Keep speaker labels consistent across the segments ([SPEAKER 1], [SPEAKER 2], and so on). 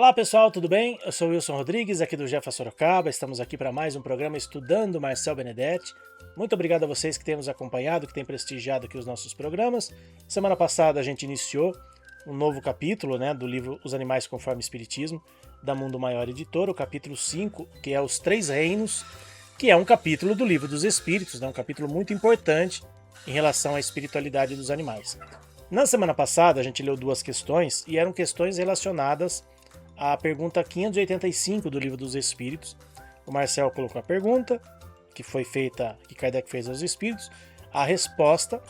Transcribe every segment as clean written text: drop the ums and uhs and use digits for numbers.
[SPEAKER 1] Olá pessoal, tudo bem? Eu sou o Wilson Rodrigues, aqui do Jefa Sorocaba. Estamos aqui para mais um programa Estudando Marcel Benedetti. Muito obrigado a vocês que têm nos acompanhado, que têm prestigiado aqui os nossos programas. Semana passada a gente iniciou um novo capítulo, do livro Os Animais Conforme o Espiritismo, da Mundo Maior Editora, o capítulo 5, que é Os Três Reinos, que é um capítulo do Livro dos Espíritos, um capítulo muito importante em relação à espiritualidade dos animais. Na semana passada a gente leu duas questões e eram questões relacionadas à pergunta 585 do Livro dos Espíritos. O Marcel colocou a pergunta, que foi feita, que Kardec fez aos Espíritos, a resposta,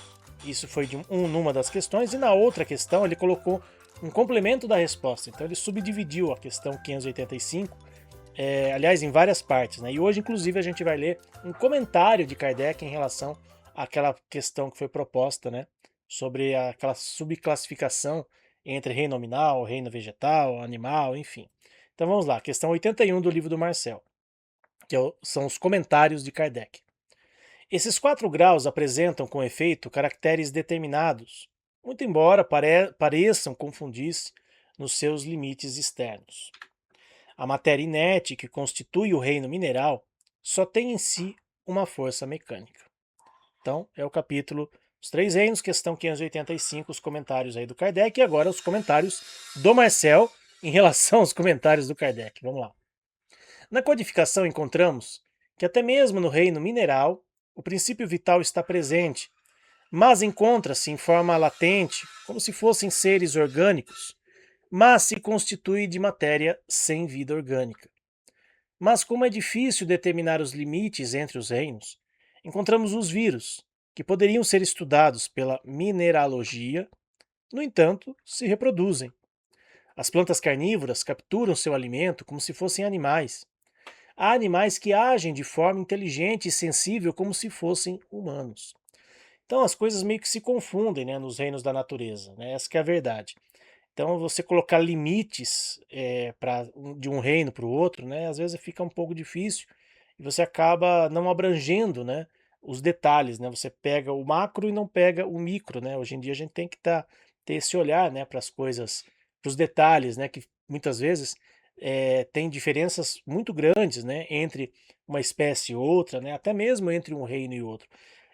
[SPEAKER 1] isso foi numa das questões, e na outra questão ele colocou um complemento da resposta. Então ele subdividiu a questão 585, aliás, em várias partes. E hoje, inclusive, a gente vai ler um comentário de Kardec em relação àquela questão que foi proposta, sobre aquela subclassificação entre reino nominal, reino vegetal, animal, enfim. Então vamos lá, questão 81 do livro do Marcel, que são os comentários de Kardec. Esses 4 graus apresentam, com efeito, caracteres determinados, muito embora pareçam confundir-se nos seus limites externos. A matéria inerte, que constitui o reino mineral, só tem em si uma força mecânica. Então, é o capítulo Os Três Reinos, questão 585, os comentários aí do Kardec, e agora os comentários do Marcel em relação aos comentários do Kardec. Vamos lá. Na codificação encontramos que até mesmo no reino mineral, o princípio vital está presente, mas encontra-se em forma latente, como se fossem seres orgânicos, mas se constitui de matéria sem vida orgânica. Mas como é difícil determinar os limites entre os reinos, encontramos os vírus, que poderiam ser estudados pela mineralogia, no entanto, se reproduzem. As plantas carnívoras capturam seu alimento como se fossem animais. Há animais que agem de forma inteligente e sensível como se fossem humanos. Então as coisas meio que se confundem, nos reinos da natureza, essa que é a verdade. Então você colocar limites de um reino para o outro, às vezes fica um pouco difícil e você acaba não abrangendo, os detalhes, Você pega o macro e não pega o micro, Hoje em dia a gente tem que ter esse olhar, para as coisas, para os detalhes, que muitas vezes tem diferenças muito grandes, entre uma espécie e outra, até mesmo entre um reino e outro.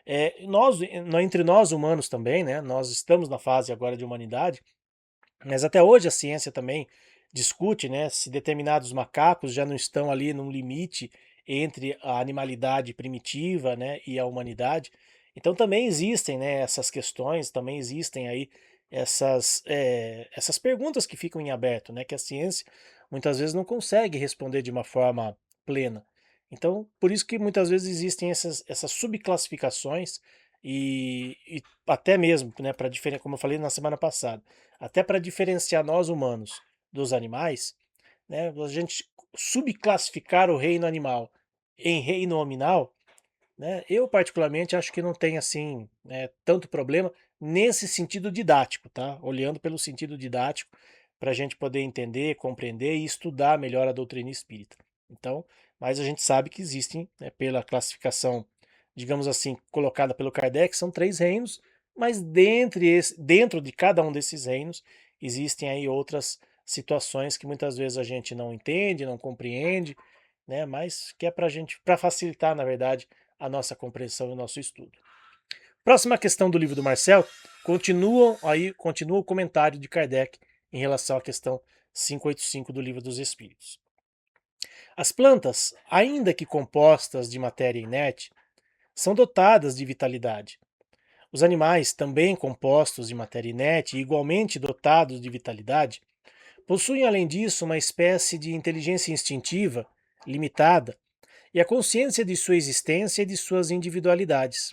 [SPEAKER 1] Entre nós humanos também, nós estamos na fase agora de humanidade, mas até hoje a ciência também discute, se determinados macacos já não estão ali num limite entre a animalidade primitiva, e a humanidade. Então também existem, essas questões, também existem aí essas perguntas que ficam em aberto, que a ciência muitas vezes não consegue responder de uma forma plena. Então, por isso que muitas vezes existem essas subclassificações e até mesmo, para diferenciar, como eu falei na semana passada, até para diferenciar nós humanos dos animais, a gente subclassificar o reino animal em reino nominal, eu particularmente acho que não tem assim, tanto problema nesse sentido didático, tá? Olhando pelo sentido didático para a gente poder entender, compreender e estudar melhor a doutrina espírita. Então, mas a gente sabe que existem, pela classificação, digamos assim, colocada pelo Kardec, são 3 reinos, mas dentro de cada um desses reinos existem aí outras situações que muitas vezes a gente não entende, não compreende, mas que é para gente, para facilitar, na verdade, a nossa compreensão e o nosso estudo. Próxima questão do livro do Marcel, continua o comentário de Kardec em relação à questão 585 do livro dos Espíritos. As plantas, ainda que compostas de matéria inerte, são dotadas de vitalidade. Os animais, também compostos de matéria inerte e igualmente dotados de vitalidade, possuem além disso uma espécie de inteligência instintiva limitada e a consciência de sua existência e de suas individualidades.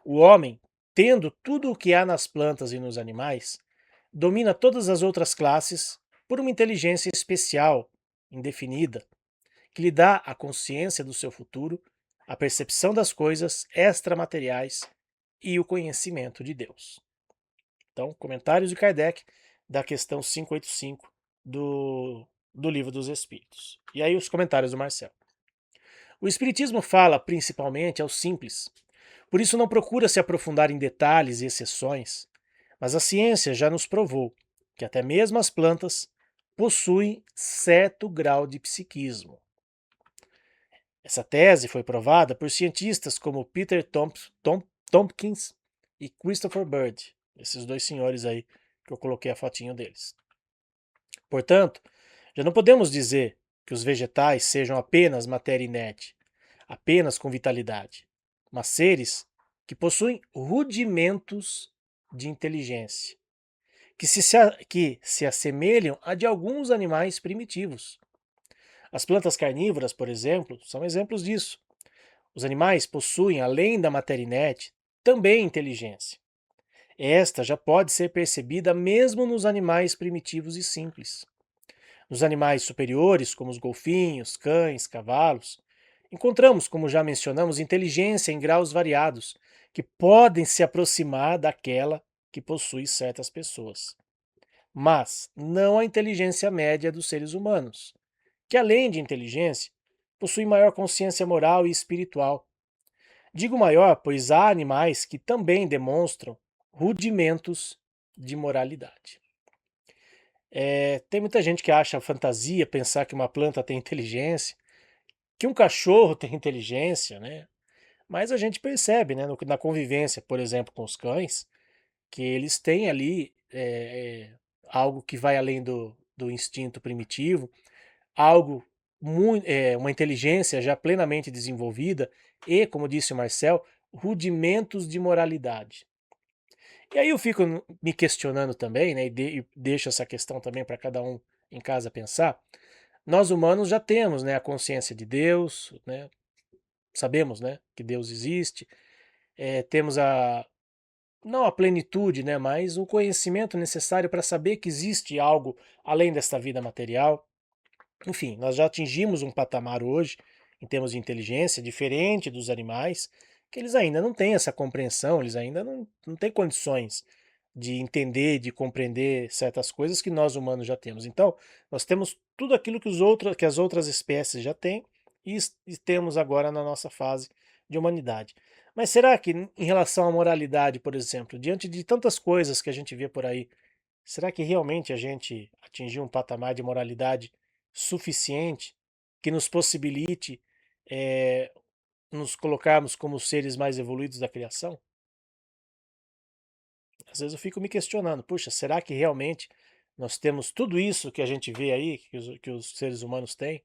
[SPEAKER 1] O homem, tendo tudo o que há nas plantas e nos animais, domina todas as outras classes por uma inteligência especial, indefinida, que lhe dá a consciência do seu futuro, a percepção das coisas extramateriais e o conhecimento de Deus. Então, comentários de Kardec da questão 585 do Livro dos Espíritos. E aí os comentários do Marcel. O Espiritismo fala principalmente aos simples, por isso não procura se aprofundar em detalhes e exceções, mas a ciência já nos provou que até mesmo as plantas possuem certo grau de psiquismo. Essa tese foi provada por cientistas como Peter Tompkins e Christopher Bird, esses dois senhores aí que eu coloquei a fotinho deles. Portanto, já não podemos dizer que os vegetais sejam apenas matéria inerte, apenas com vitalidade, mas seres que possuem rudimentos de inteligência, que se assemelham a de alguns animais primitivos. As plantas carnívoras, por exemplo, são exemplos disso. Os animais possuem, além da matéria inerte, também inteligência. Esta já pode ser percebida mesmo nos animais primitivos e simples. Nos animais superiores, como os golfinhos, cães, cavalos, encontramos, como já mencionamos, inteligência em graus variados, que podem se aproximar daquela que possui certas pessoas. Mas não a inteligência média dos seres humanos, que além de inteligência, possui maior consciência moral e espiritual. Digo maior, pois há animais que também demonstram rudimentos de moralidade. Tem muita gente que acha fantasia pensar que uma planta tem inteligência, que um cachorro tem inteligência, né? Mas a gente percebe, né, na convivência, por exemplo, com os cães, que eles têm ali algo que vai além do instinto primitivo, algo uma inteligência já plenamente desenvolvida e, como disse o Marcel, rudimentos de moralidade. E aí eu fico me questionando também, né, e deixo essa questão também para cada um em casa pensar. Nós humanos já temos, né, a consciência de Deus, né, sabemos, né, que Deus existe, temos não a plenitude, né, mas o conhecimento necessário para saber que existe algo além desta vida material. Enfim, nós já atingimos um patamar hoje, em termos de inteligência, diferente dos animais, que eles ainda não têm essa compreensão, eles ainda não têm condições de entender, de compreender certas coisas que nós humanos já temos. Então, nós temos tudo aquilo que as outras espécies já têm e temos agora na nossa fase de humanidade. Mas será que, em relação à moralidade, por exemplo, diante de tantas coisas que a gente vê por aí, será que realmente a gente atingiu um patamar de moralidade suficiente que nos possibilite eh, nos colocarmos como seres mais evoluídos da criação? Às vezes eu fico me questionando, puxa, será que realmente nós temos tudo isso que a gente vê aí, que os seres humanos têm?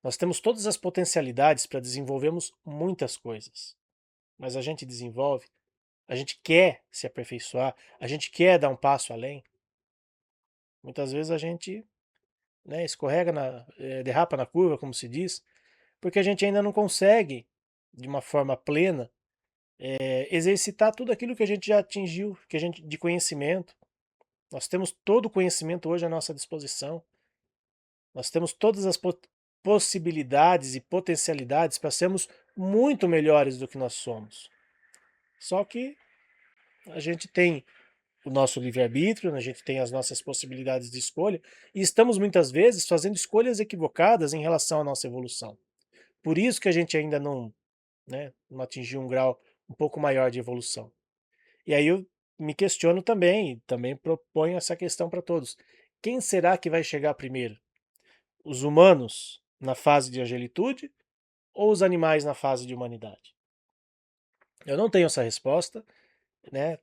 [SPEAKER 1] Nós temos todas as potencialidades para desenvolvermos muitas coisas, mas a gente desenvolve, a gente quer se aperfeiçoar, a gente quer dar um passo além. Muitas vezes a gente, né, escorrega, derrapa na curva, como se diz, porque a gente ainda não consegue, de uma forma plena, exercitar tudo aquilo que a gente já atingiu, que a gente de conhecimento. Nós temos todo o conhecimento hoje à nossa disposição. Nós temos todas as possibilidades e potencialidades para sermos muito melhores do que nós somos. Só que a gente tem o nosso livre-arbítrio, a gente tem as nossas possibilidades de escolha e estamos muitas vezes fazendo escolhas equivocadas em relação à nossa evolução. Por isso que a gente ainda não, né, não atingiu um grau um pouco maior de evolução. E aí eu me questiono também, e também proponho essa questão para todos. Quem será que vai chegar primeiro? Os humanos na fase de angelitude ou os animais na fase de humanidade? Eu não tenho essa resposta, né?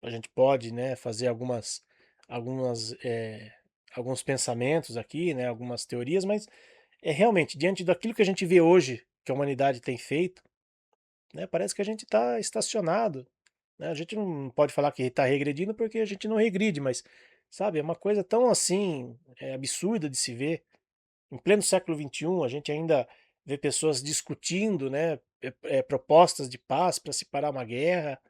[SPEAKER 1] A gente pode, né, fazer algumas, alguns pensamentos aqui, né, algumas teorias, mas realmente diante daquilo que a gente vê hoje que a humanidade tem feito, né, parece que a gente está estacionado, né? A gente não pode falar que está regredindo porque a gente não regride, mas sabe, é uma coisa tão assim absurda de se ver. Em pleno século XXI, a gente ainda vê pessoas discutindo, né, propostas de paz para se parar uma guerra.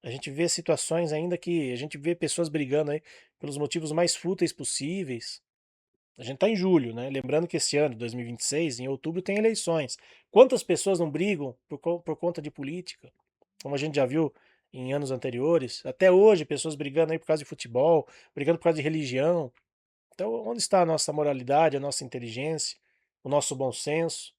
[SPEAKER 1] A gente vê situações ainda que a gente vê pessoas brigando aí pelos motivos mais fúteis possíveis. A gente está em julho, né? Lembrando que esse ano, 2026, em outubro, tem eleições. Quantas pessoas não brigam por conta de política? Como a gente já viu em anos anteriores. Até hoje, pessoas brigando aí por causa de futebol, brigando por causa de religião. Então, onde está a nossa moralidade, a nossa inteligência, o nosso bom senso?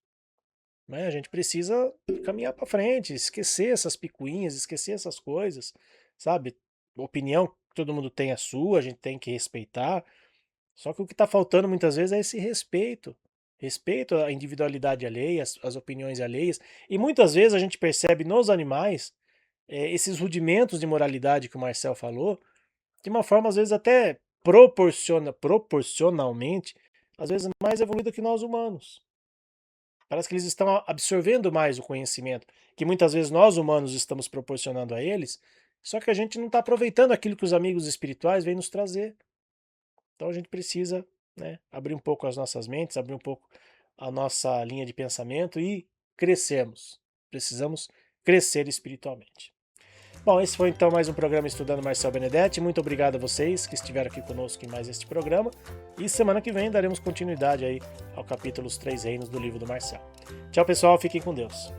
[SPEAKER 1] Né? A gente precisa caminhar para frente, esquecer essas picuinhas, esquecer essas coisas, sabe? Opinião, todo mundo tem a sua, a gente tem que respeitar, Só que o que está faltando muitas vezes é esse respeito. Respeito à individualidade alheia, às opiniões alheias. E muitas vezes a gente percebe nos animais esses rudimentos de moralidade que o Marcel falou, de uma forma às vezes até proporcionalmente, às vezes mais evoluída que nós humanos. Parece que eles estão absorvendo mais o conhecimento, que muitas vezes nós humanos estamos proporcionando a eles, só que a gente não está aproveitando aquilo que os amigos espirituais vêm nos trazer. Então a gente precisa, né, abrir um pouco as nossas mentes, abrir um pouco a nossa linha de pensamento e crescermos. Precisamos crescer espiritualmente. Bom, esse foi então mais um programa Estudando Marcel Benedetti. Muito obrigado a vocês que estiveram aqui conosco em mais este programa. E semana que vem daremos continuidade aí ao capítulo Os Três Reinos do livro do Marcel. Tchau, pessoal. Fiquem com Deus.